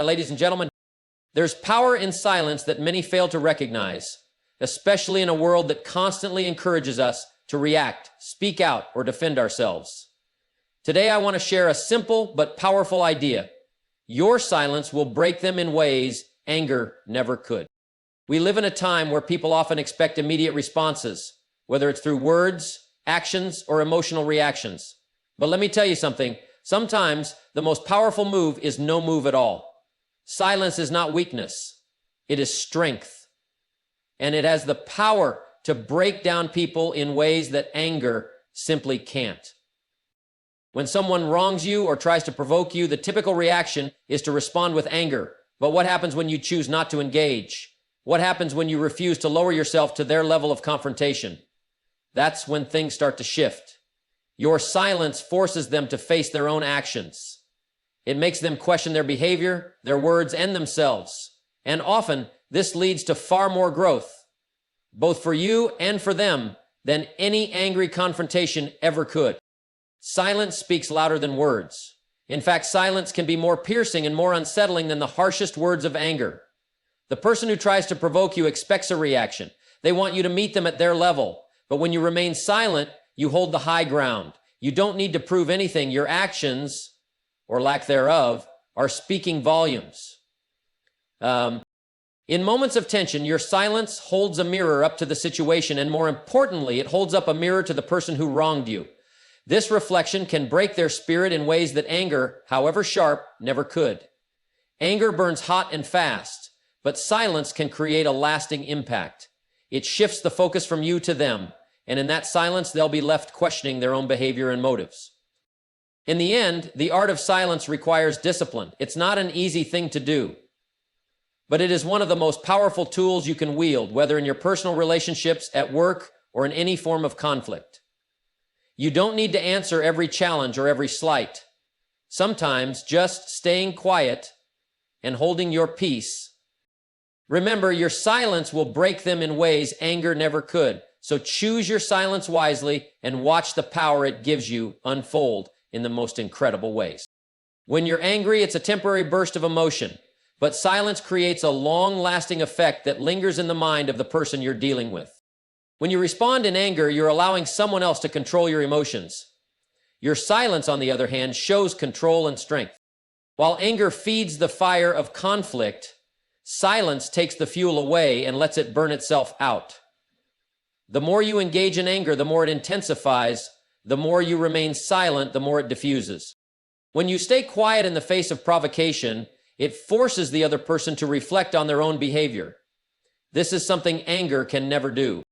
Ladies and gentlemen, there's power in silence that many fail to recognize, especially in a world that constantly encourages us to react, speak out, or defend ourselves. Today, I want to share a simple but powerful idea. Your silence will break them in ways anger never could. We live in a time where people often expect immediate responses, whether it's through words, actions, or emotional reactions. But let me tell you something. Sometimes the most powerful move is no move at all. Silence is not weakness. It is strength. And it has the power to break down people in ways that anger simply can't. When someone wrongs you or tries to provoke you, the typical reaction is to respond with anger. But what happens when you choose not to engage? What happens when you refuse to lower yourself to their level of confrontation? That's when things start to shift. Your silence forces them to face their own actions. It makes them question their behavior, their words, and themselves. And often, this leads to far more growth, both for you and for them, than any angry confrontation ever could. Silence speaks louder than words. In fact, silence can be more piercing and more unsettling than the harshest words of anger. The person who tries to provoke you expects a reaction. They want you to meet them at their level. But when you remain silent, you hold the high ground. You don't need to prove anything. Your actions, or lack thereof, are speaking volumes. In moments of tension, your silence holds a mirror up to the situation, and more importantly, it holds up a mirror to the person who wronged you. This reflection can break their spirit in ways that anger, however sharp, never could. Anger burns hot and fast, but silence can create a lasting impact. It shifts the focus from you to them, and in that silence, they'll be left questioning their own behavior and motives. In the end, the art of silence requires discipline. It's not an easy thing to do, but it is one of the most powerful tools you can wield, whether in your personal relationships, at work, or in any form of conflict. You don't need to answer every challenge or every slight. Sometimes just staying quiet and holding your peace. Remember, your silence will break them in ways anger never could. So choose your silence wisely and watch the power it gives you unfold in the most incredible ways. When you're angry, it's a temporary burst of emotion, but silence creates a long-lasting effect that lingers in the mind of the person you're dealing with. When you respond in anger, you're allowing someone else to control your emotions. Your silence, on the other hand, shows control and strength. While anger feeds the fire of conflict, silence takes the fuel away and lets it burn itself out. The more you engage in anger, the more it intensifies. The more you remain silent, the more it diffuses. When you stay quiet in the face of provocation, it forces the other person to reflect on their own behavior. This is something anger can never do.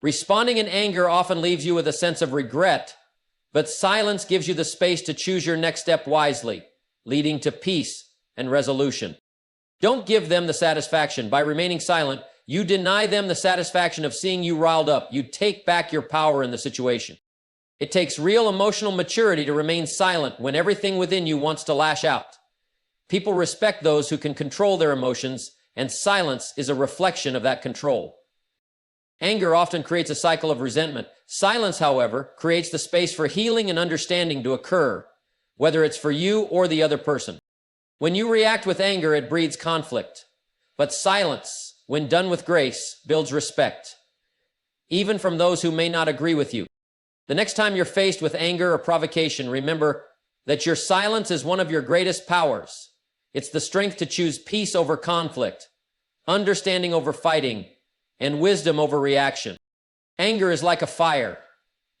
Responding in anger often leaves you with a sense of regret, but silence gives you the space to choose your next step wisely, leading to peace and resolution. Don't give them the satisfaction. By remaining silent, you deny them the satisfaction of seeing you riled up. You take back your power in the situation. It takes real emotional maturity to remain silent when everything within you wants to lash out. People respect those who can control their emotions, and silence is a reflection of that control. Anger often creates a cycle of resentment. Silence, however, creates the space for healing and understanding to occur, whether it's for you or the other person. When you react with anger, it breeds conflict. But silence, when done with grace, builds respect, even from those who may not agree with you. The next time you're faced with anger or provocation, remember that your silence is one of your greatest powers. It's the strength to choose peace over conflict, understanding over fighting, and wisdom over reaction. Anger is like a fire,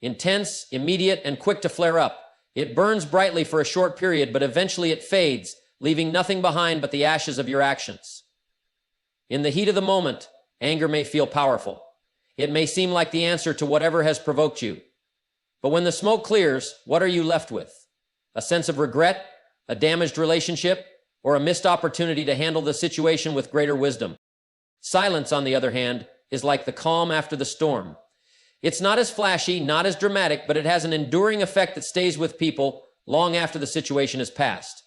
intense, immediate, and quick to flare up. It burns brightly for a short period, but eventually it fades, leaving nothing behind but the ashes of your actions. In the heat of the moment, anger may feel powerful. It may seem like the answer to whatever has provoked you. But when the smoke clears, what are you left with? A sense of regret, a damaged relationship, or a missed opportunity to handle the situation with greater wisdom? Silence, on the other hand, is like the calm after the storm. It's not as flashy, not as dramatic, but it has an enduring effect that stays with people long after the situation has passed.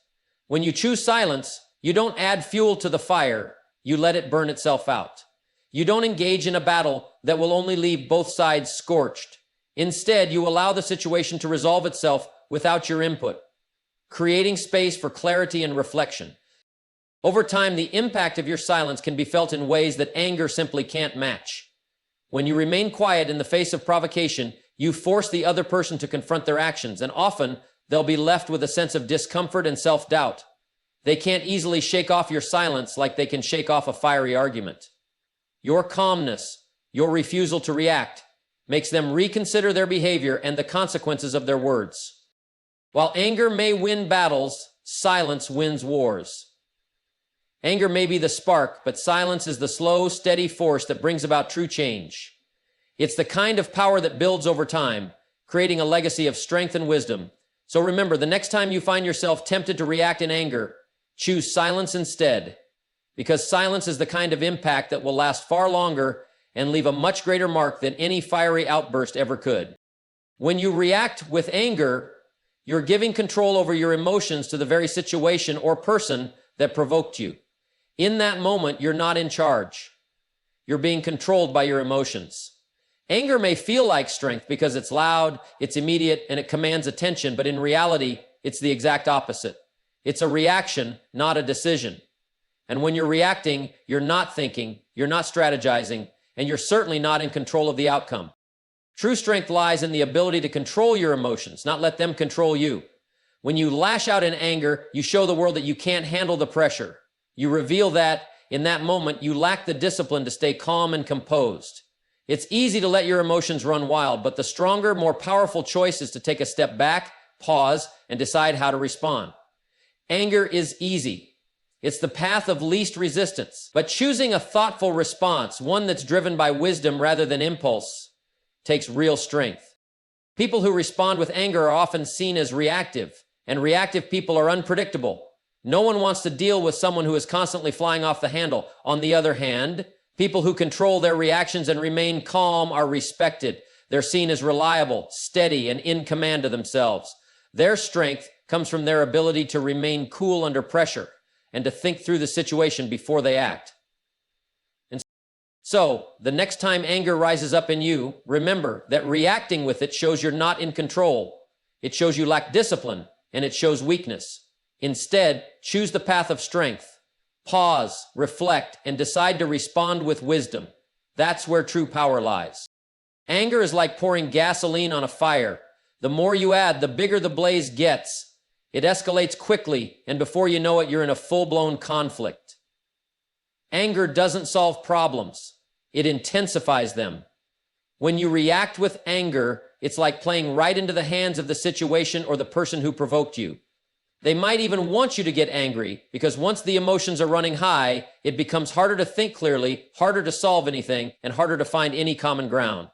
When you choose silence, you don't add fuel to the fire. You let it burn itself out. You don't engage in a battle that will only leave both sides scorched. Instead, you allow the situation to resolve itself without your input, creating space for clarity and reflection. Over time, the impact of your silence can be felt in ways that anger simply can't match. When you remain quiet in the face of provocation, you force the other person to confront their actions, and often they'll be left with a sense of discomfort and self-doubt. They can't easily shake off your silence like they can shake off a fiery argument. Your calmness, your refusal to react, makes them reconsider their behavior and the consequences of their words. While anger may win battles, silence wins wars. Anger may be the spark, but silence is the slow, steady force that brings about true change. It's the kind of power that builds over time, creating a legacy of strength and wisdom. So remember, the next time you find yourself tempted to react in anger, choose silence instead, because silence is the kind of impact that will last far longer and leave a much greater mark than any fiery outburst ever could. When you react with anger, you're giving control over your emotions to the very situation or person that provoked you. In that moment, you're not in charge. You're being controlled by your emotions. Anger may feel like strength because it's loud, it's immediate, and it commands attention, but in reality, it's the exact opposite. It's a reaction, not a decision. And when you're reacting, you're not thinking, you're not strategizing, and you're certainly not in control of the outcome. True strength lies in the ability to control your emotions, not let them control you. When you lash out in anger, you show the world that you can't handle the pressure. You reveal that, in that moment, you lack the discipline to stay calm and composed. It's easy to let your emotions run wild, but the stronger, more powerful choice is to take a step back, pause, and decide how to respond. Anger is easy. It's the path of least resistance. But choosing a thoughtful response, one that's driven by wisdom rather than impulse, takes real strength. People who respond with anger are often seen as reactive, and reactive people are unpredictable. No one wants to deal with someone who is constantly flying off the handle. On the other hand, people who control their reactions and remain calm are respected. They're seen as reliable, steady, and in command of themselves. Their strength comes from their ability to remain cool under pressure and to think through the situation before they act. And so, the next time anger rises up in you, remember that reacting with it shows you're not in control. It shows you lack discipline, and it shows weakness. Instead, choose the path of strength. Pause, reflect, and decide to respond with wisdom. That's where true power lies. Anger is like pouring gasoline on a fire. The more you add, the bigger the blaze gets. It escalates quickly, and before you know it, you're in a full-blown conflict. Anger doesn't solve problems. It intensifies them. When you react with anger, it's like playing right into the hands of the situation or the person who provoked you. They might even want you to get angry, because once the emotions are running high, it becomes harder to think clearly, harder to solve anything, and harder to find any common ground.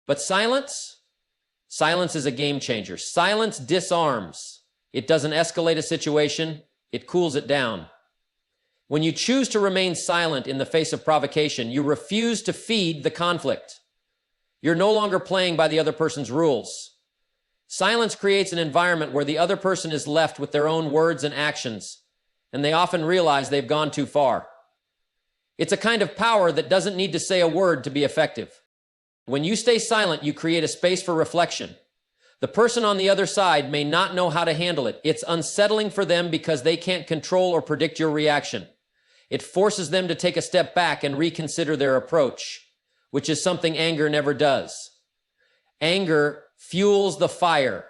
But silence? Silence is a game changer. Silence disarms. It doesn't escalate a situation, it cools it down. When you choose to remain silent in the face of provocation, you refuse to feed the conflict. You're no longer playing by the other person's rules. Silence creates an environment where the other person is left with their own words and actions, and they often realize they've gone too far. It's a kind of power that doesn't need to say a word to be effective. When you stay silent, you create a space for reflection. The person on the other side may not know how to handle it. It's unsettling for them because they can't control or predict your reaction. It forces them to take a step back and reconsider their approach, which is something anger never does. Anger fuels the fire.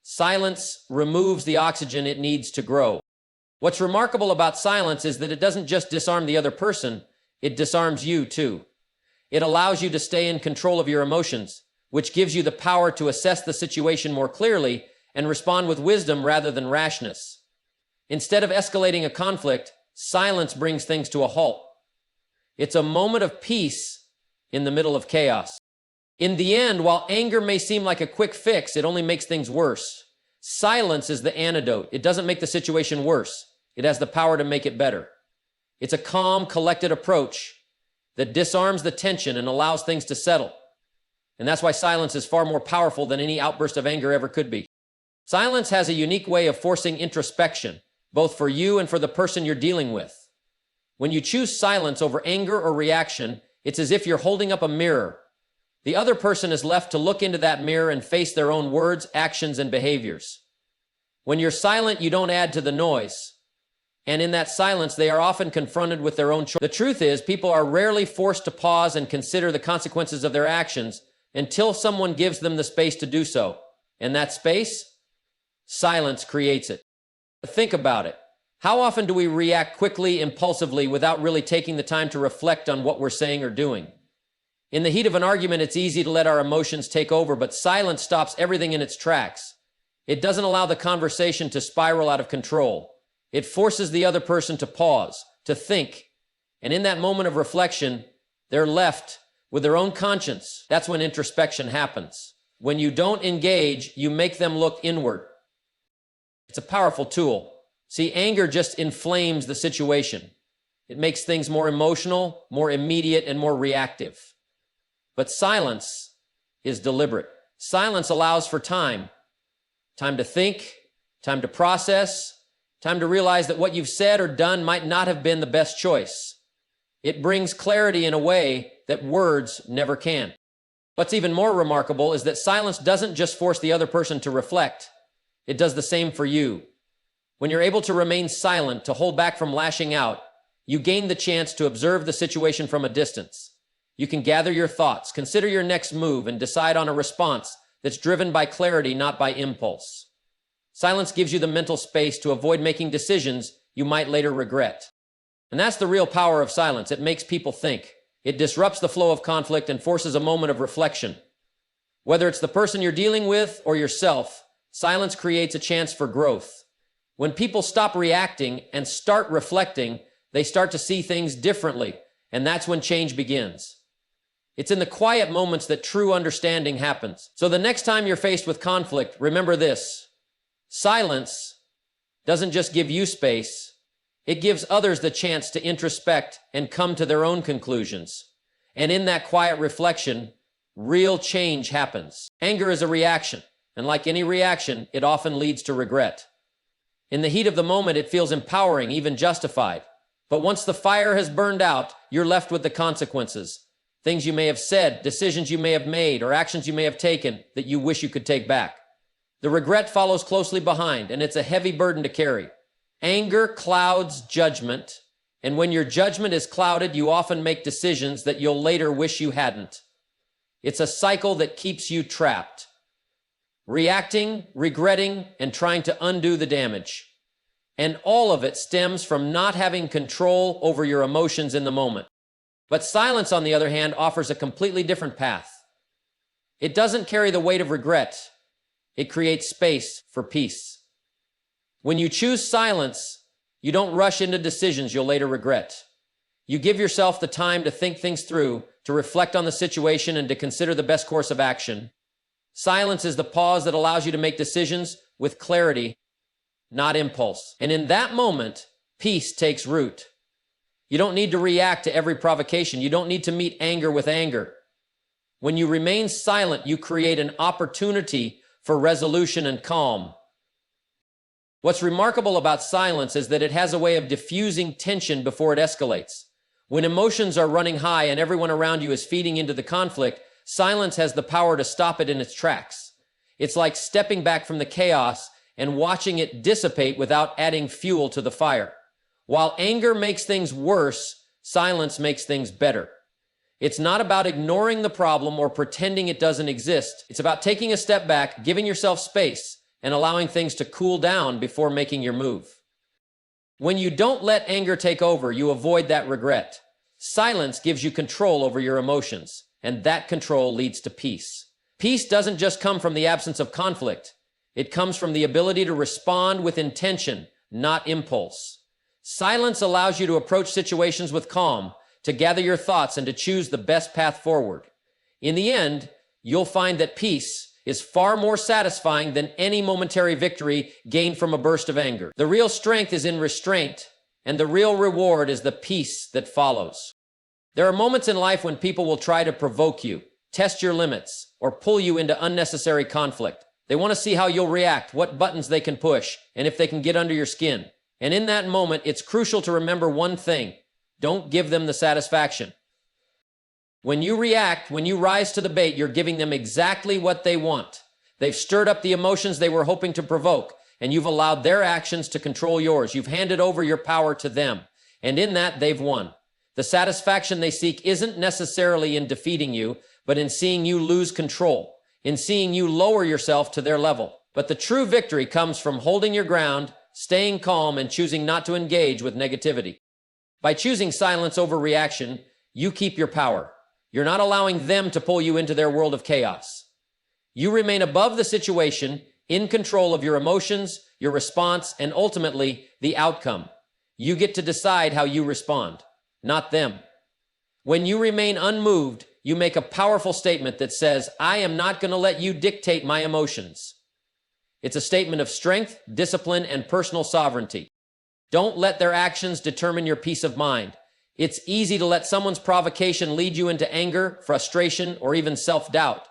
Silence removes the oxygen it needs to grow. What's remarkable about silence is that it doesn't just disarm the other person, it disarms you too. It allows you to stay in control of your emotions, which gives you the power to assess the situation more clearly and respond with wisdom rather than rashness. Instead of escalating a conflict, silence brings things to a halt. It's a moment of peace in the middle of chaos. In the end, while anger may seem like a quick fix, it only makes things worse. Silence is the antidote. It doesn't make the situation worse. It has the power to make it better. It's a calm, collected approach that disarms the tension and allows things to settle. And that's why silence is far more powerful than any outburst of anger ever could be. Silence has a unique way of forcing introspection, both for you and for the person you're dealing with. When you choose silence over anger or reaction, it's as if you're holding up a mirror. The other person is left to look into that mirror and face their own words, actions, and behaviors. When you're silent, you don't add to the noise. And in that silence, they are often confronted with their own choice. The truth is, people are rarely forced to pause and consider the consequences of their actions until someone gives them the space to do so. And that space? Silence creates it. Think about it. How often do we react quickly, impulsively, without really taking the time to reflect on what we're saying or doing? In the heat of an argument, it's easy to let our emotions take over, but silence stops everything in its tracks. It doesn't allow the conversation to spiral out of control. It forces the other person to pause, to think, and in that moment of reflection, they're left with their own conscience. That's when introspection happens. When you don't engage, you make them look inward. It's a powerful tool. See, anger just inflames the situation. It makes things more emotional, more immediate, and more reactive. But silence is deliberate. Silence allows for time. Time to think, time to process, time to realize that what you've said or done might not have been the best choice. It brings clarity in a way that words never can. What's even more remarkable is that silence doesn't just force the other person to reflect. It does the same for you. When you're able to remain silent, to hold back from lashing out, you gain the chance to observe the situation from a distance. You can gather your thoughts, consider your next move, and decide on a response that's driven by clarity, not by impulse. Silence gives you the mental space to avoid making decisions you might later regret. And that's the real power of silence. It makes people think. It disrupts the flow of conflict and forces a moment of reflection. Whether it's the person you're dealing with or yourself, silence creates a chance for growth. When people stop reacting and start reflecting, they start to see things differently, and that's when change begins. It's in the quiet moments that true understanding happens. So the next time you're faced with conflict, remember this. Silence doesn't just give you space, it gives others the chance to introspect and come to their own conclusions. And in that quiet reflection, real change happens. Anger is a reaction, and like any reaction, it often leads to regret. In the heat of the moment, it feels empowering, even justified. But once the fire has burned out, you're left with the consequences. Things you may have said, decisions you may have made, or actions you may have taken that you wish you could take back. The regret follows closely behind, and it's a heavy burden to carry. Anger clouds judgment, and when your judgment is clouded, you often make decisions that you'll later wish you hadn't. It's a cycle that keeps you trapped, reacting, regretting, and trying to undo the damage. And all of it stems from not having control over your emotions in the moment. But silence, on the other hand, offers a completely different path. It doesn't carry the weight of regret. It creates space for peace. When you choose silence, you don't rush into decisions you'll later regret. You give yourself the time to think things through, to reflect on the situation, and to consider the best course of action. Silence is the pause that allows you to make decisions with clarity, not impulse. And in that moment, peace takes root. You don't need to react to every provocation. You don't need to meet anger with anger. When you remain silent, you create an opportunity for resolution and calm. What's remarkable about silence is that it has a way of diffusing tension before it escalates. When emotions are running high and everyone around you is feeding into the conflict, silence has the power to stop it in its tracks. It's like stepping back from the chaos and watching it dissipate without adding fuel to the fire. While anger makes things worse, silence makes things better. It's not about ignoring the problem or pretending it doesn't exist. It's about taking a step back, giving yourself space, and allowing things to cool down before making your move. When you don't let anger take over, you avoid that regret. Silence gives you control over your emotions, and that control leads to peace. Peace doesn't just come from the absence of conflict. It comes from the ability to respond with intention, not impulse. Silence allows you to approach situations with calm, to gather your thoughts, and to choose the best path forward. In the end, you'll find that peace is far more satisfying than any momentary victory gained from a burst of anger. The real strength is in restraint, and the real reward is the peace that follows. There are moments in life when people will try to provoke you, test your limits, or pull you into unnecessary conflict. They want to see how you'll react, what buttons they can push, and if they can get under your skin. And in that moment, it's crucial to remember one thing. Don't give them the satisfaction. When you react, when you rise to the bait, you're giving them exactly what they want. They've stirred up the emotions they were hoping to provoke, and you've allowed their actions to control yours. You've handed over your power to them, and in that, they've won. The satisfaction they seek isn't necessarily in defeating you, but in seeing you lose control, in seeing you lower yourself to their level. But the true victory comes from holding your ground, staying calm, and choosing not to engage with negativity. By choosing silence over reaction, you keep your power. You're not allowing them to pull you into their world of chaos. You remain above the situation, in control of your emotions, your response, and ultimately, the outcome. You get to decide how you respond, not them. When you remain unmoved, you make a powerful statement that says, I am not going to let you dictate my emotions. It's a statement of strength, discipline, and personal sovereignty. Don't let their actions determine your peace of mind. It's easy to let someone's provocation lead you into anger, frustration, or even self-doubt.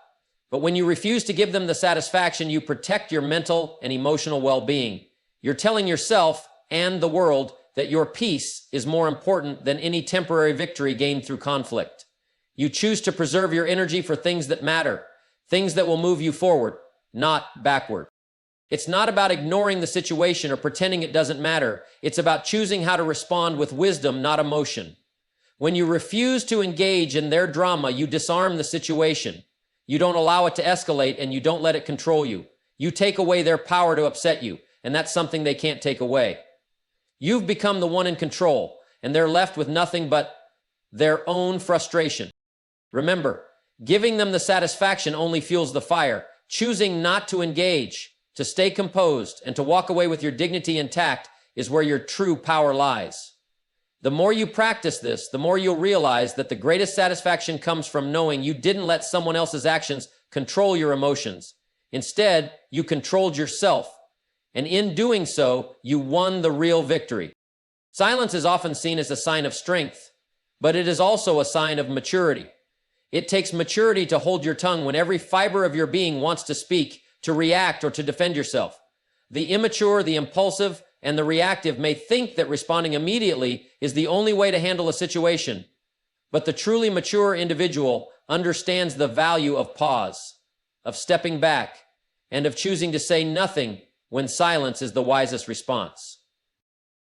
But when you refuse to give them the satisfaction, you protect your mental and emotional well-being. You're telling yourself and the world that your peace is more important than any temporary victory gained through conflict. You choose to preserve your energy for things that matter, things that will move you forward, not backward. It's not about ignoring the situation or pretending it doesn't matter. It's about choosing how to respond with wisdom, not emotion. When you refuse to engage in their drama, you disarm the situation. You don't allow it to escalate, and you don't let it control you. You take away their power to upset you, and that's something they can't take away. You've become the one in control, and they're left with nothing but their own frustration. Remember, giving them the satisfaction only fuels the fire. Choosing not to engage, to stay composed, and to walk away with your dignity intact is where your true power lies. The more you practice this, the more you'll realize that the greatest satisfaction comes from knowing you didn't let someone else's actions control your emotions. Instead, you controlled yourself, and in doing so, you won the real victory. Silence is often seen as a sign of strength, but it is also a sign of maturity. It takes maturity to hold your tongue when every fiber of your being wants to speak, to react, or to defend yourself. The immature, the impulsive, and the reactive may think that responding immediately is the only way to handle a situation, but the truly mature individual understands the value of pause, of stepping back, and of choosing to say nothing when silence is the wisest response.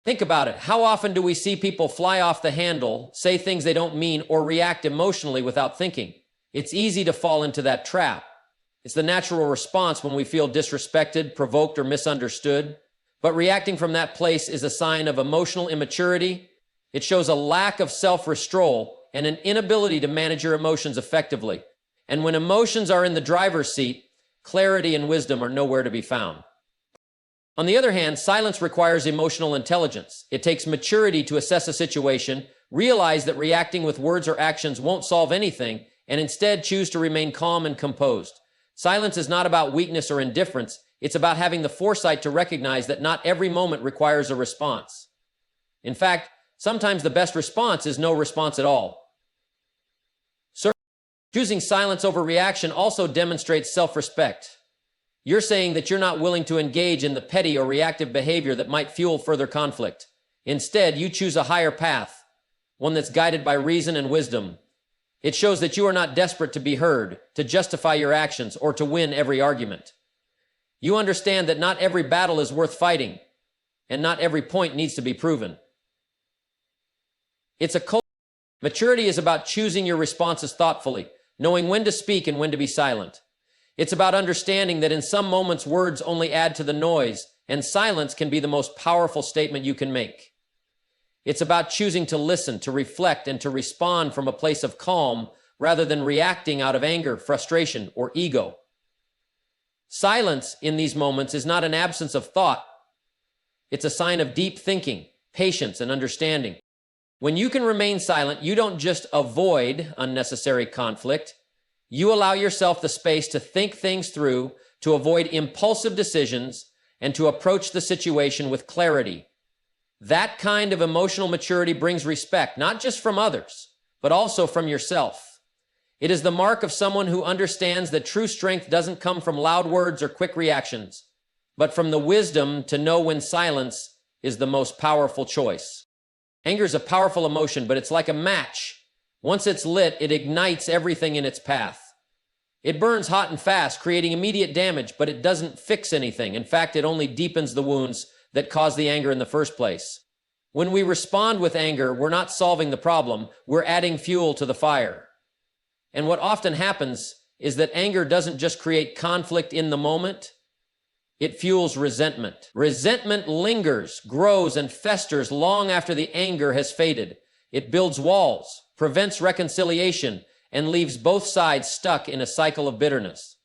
Think about it. How often do we see people fly off the handle, say things they don't mean, or react emotionally without thinking? It's easy to fall into that trap. It's the natural response when we feel disrespected, provoked, or misunderstood. But reacting from that place is a sign of emotional immaturity. It shows a lack of self-restraint and an inability to manage your emotions effectively. And when emotions are in the driver's seat, clarity and wisdom are nowhere to be found. On the other hand, silence requires emotional intelligence. It takes maturity to assess a situation, realize that reacting with words or actions won't solve anything, and instead choose to remain calm and composed. Silence is not about weakness or indifference. It's about having the foresight to recognize that not every moment requires a response. In fact, sometimes the best response is no response at all. Choosing silence over reaction also demonstrates self-respect. You're saying that you're not willing to engage in the petty or reactive behavior that might fuel further conflict. Instead, you choose a higher path, one that's guided by reason and wisdom. It shows that you are not desperate to be heard, to justify your actions, or to win every argument. You understand that not every battle is worth fighting, and not every point needs to be proven. It's a culture. Maturity is about choosing your responses thoughtfully, knowing when to speak and when to be silent. It's about understanding that in some moments words only add to the noise, and silence can be the most powerful statement you can make. It's about choosing to listen, to reflect, and to respond from a place of calm rather than reacting out of anger, frustration, or ego. Silence in these moments is not an absence of thought. It's a sign of deep thinking, patience, and understanding. When you can remain silent, you don't just avoid unnecessary conflict. You allow yourself the space to think things through, to avoid impulsive decisions, and to approach the situation with clarity. That kind of emotional maturity brings respect, not just from others, but also from yourself. It is the mark of someone who understands that true strength doesn't come from loud words or quick reactions, but from the wisdom to know when silence is the most powerful choice. Anger is a powerful emotion, but it's like a match. Once it's lit, it ignites everything in its path. It burns hot and fast, creating immediate damage, but it doesn't fix anything. In fact, it only deepens the wounds that caused the anger in the first place. When we respond with anger, we're not solving the problem, we're adding fuel to the fire. And what often happens is that anger doesn't just create conflict in the moment, it fuels resentment. Resentment lingers, grows, and festers long after the anger has faded. It builds walls, prevents reconciliation, and leaves both sides stuck in a cycle of bitterness.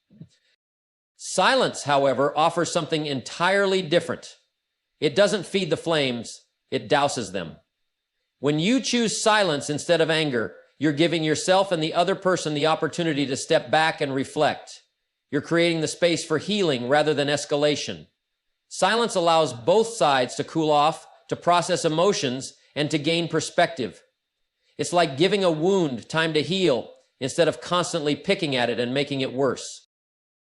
Silence, however, offers something entirely different. It doesn't feed the flames, it douses them. When you choose silence instead of anger, you're giving yourself and the other person the opportunity to step back and reflect. You're creating the space for healing rather than escalation. Silence allows both sides to cool off, to process emotions, and to gain perspective. It's like giving a wound time to heal instead of constantly picking at it and making it worse.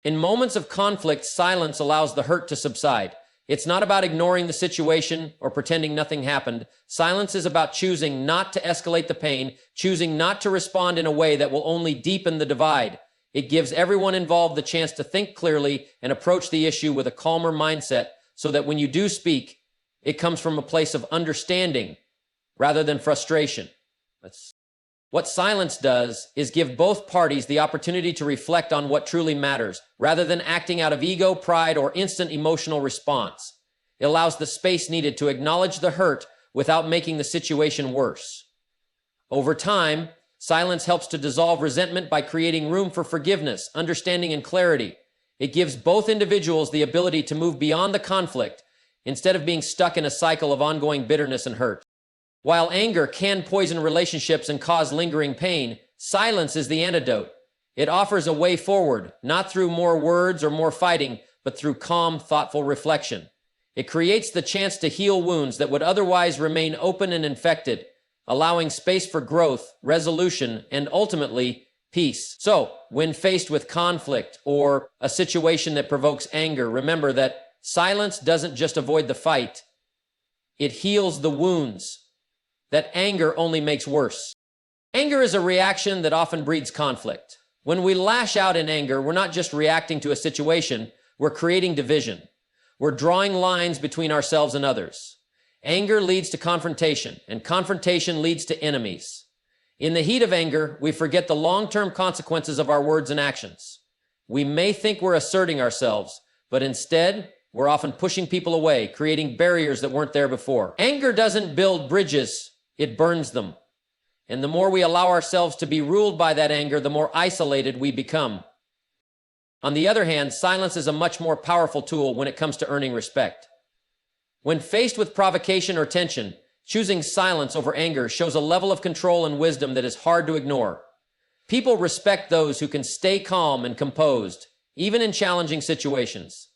In moments of conflict, silence allows the hurt to subside. It's not about ignoring the situation or pretending nothing happened. Silence is about choosing not to escalate the pain, choosing not to respond in a way that will only deepen the divide. It gives everyone involved the chance to think clearly and approach the issue with a calmer mindset so that when you do speak, it comes from a place of understanding rather than frustration. What silence does is give both parties the opportunity to reflect on what truly matters, rather than acting out of ego, pride, or instant emotional response. It allows the space needed to acknowledge the hurt without making the situation worse. Over time, silence helps to dissolve resentment by creating room for forgiveness, understanding, and clarity. It gives both individuals the ability to move beyond the conflict instead of being stuck in a cycle of ongoing bitterness and hurt. While anger can poison relationships and cause lingering pain, silence is the antidote. It offers a way forward, not through more words or more fighting, but through calm, thoughtful reflection. It creates the chance to heal wounds that would otherwise remain open and infected, allowing space for growth, resolution, and ultimately, peace. So, when faced with conflict or a situation that provokes anger, remember that silence doesn't just avoid the fight, it heals the wounds that anger only makes worse. Anger is a reaction that often breeds conflict. When we lash out in anger, we're not just reacting to a situation, we're creating division. We're drawing lines between ourselves and others. Anger leads to confrontation, and confrontation leads to enemies. In the heat of anger, we forget the long-term consequences of our words and actions. We may think we're asserting ourselves, but instead, we're often pushing people away, creating barriers that weren't there before. Anger doesn't build bridges, it burns them. And the more we allow ourselves to be ruled by that anger, the more isolated we become. On the other hand, silence is a much more powerful tool when it comes to earning respect. When faced with provocation or tension, choosing silence over anger shows a level of control and wisdom that is hard to ignore. People respect those who can stay calm and composed, even in challenging situations.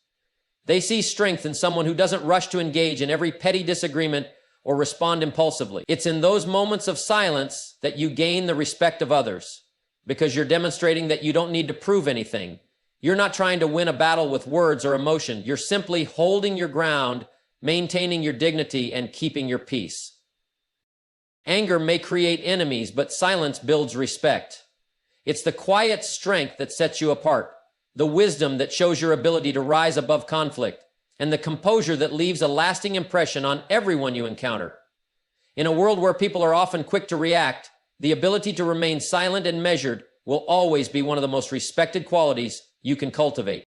They see strength in someone who doesn't rush to engage in every petty disagreement or respond impulsively. It's in those moments of silence that you gain the respect of others, because you're demonstrating that you don't need to prove anything. You're not trying to win a battle with words or emotion. You're simply holding your ground, maintaining your dignity, and keeping your peace. Anger may create enemies, but silence builds respect. It's the quiet strength that sets you apart, the wisdom that shows your ability to rise above conflict, and the composure that leaves a lasting impression on everyone you encounter. In a world where people are often quick to react, the ability to remain silent and measured will always be one of the most respected qualities you can cultivate.